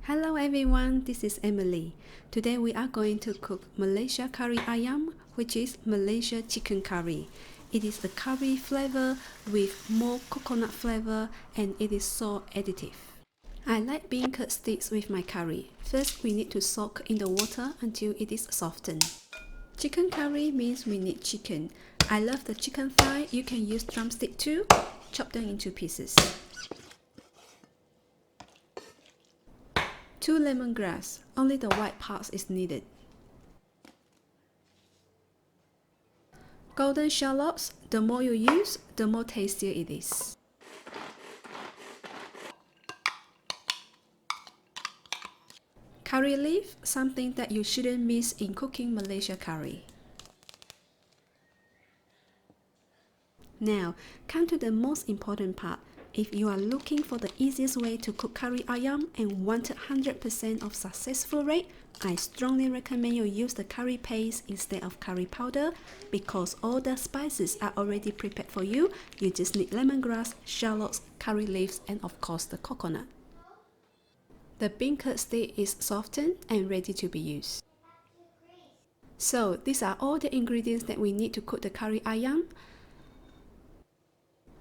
Hello everyone, this is Emily. Today we are going to cook Malaysia Kari Ayam, which is Malaysia chicken curry. It is a curry flavor with more coconut flavor and it is so addictive. I like bean curd sticks with my curry. First we need to soak in the water until it is softened. Chicken curry means we need chicken. I love the chicken thigh. You can use drumstick too. Chop them into pieces. 2 lemongrass, only the white parts is needed. Golden shallots, the more you use, the more tastier it is. Curry leaf, something that you shouldn't miss in cooking Malaysia curry. Now, come to the most important part. If you are looking for the easiest way to cook Kari Ayam and want 100% of successful rate, I strongly recommend you use the curry paste instead of curry powder because all the spices are already prepared for you. You just need lemongrass, shallots, curry leaves, and of course the coconut. The bean curd stick is softened and ready to be used. So these are all the ingredients that we need to cook the Kari Ayam.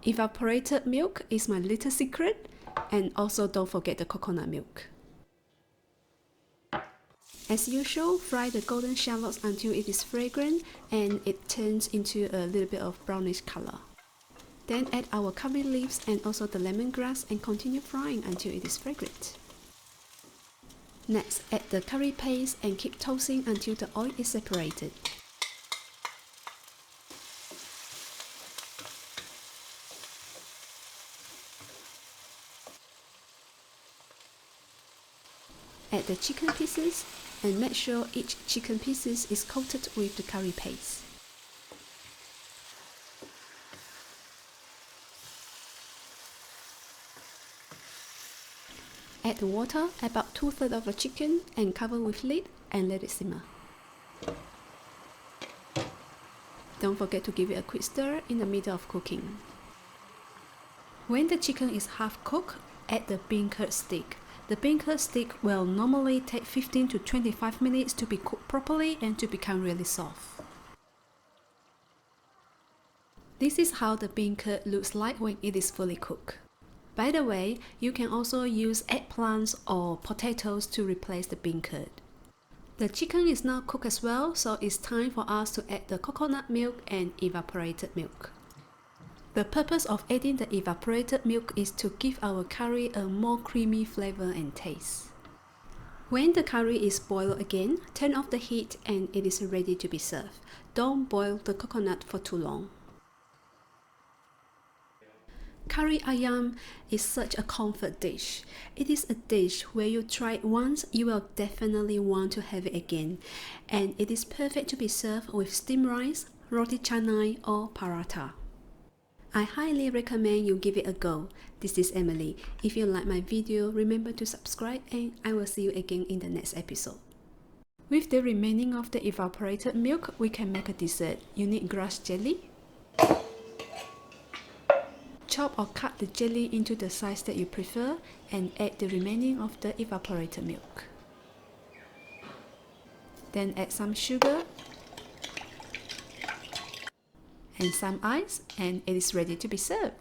Evaporated milk is my little secret, and also don't forget the coconut milk. As usual, fry the golden shallots until it is fragrant and it turns into a little bit of brownish color. Then add our curry leaves and also the lemongrass and continue frying until it is fragrant. Next, add the curry paste and keep toasting until the oil is separated. Add the chicken pieces and make sure each chicken pieces is coated with the curry paste. Add the water, about 2/3 of the chicken, and cover with lid and let it simmer. Don't forget to give it a quick stir in the middle of cooking. When the chicken is half cooked, add the bean curd stick. The bean curd stick will normally take 15 to 25 minutes to be cooked properly and to become really soft. This is how the bean curd looks like when it is fully cooked. By the way, you can also use eggplants or potatoes to replace the bean curd. The chicken is now cooked as well, so it's time for us to add the coconut milk and evaporated milk. The purpose of adding the evaporated milk is to give our curry a more creamy flavor and taste. When the curry is boiled again, turn off the heat and it is ready to be served. Don't boil the coconut for too long. Kari Ayam is such a comfort dish. It is a dish where you try it once, you will definitely want to have it again. And it is perfect to be served with steamed rice, roti canai or paratha. I highly recommend you give it a go. This is Emily. If you like my video, remember to subscribe and I will see you again in the next episode. With the remaining of the evaporated milk, we can make a dessert. You need grass jelly. Chop or cut the jelly into the size that you prefer and add the remaining of the evaporated milk. Then add some sugar and some ice and it is ready to be served.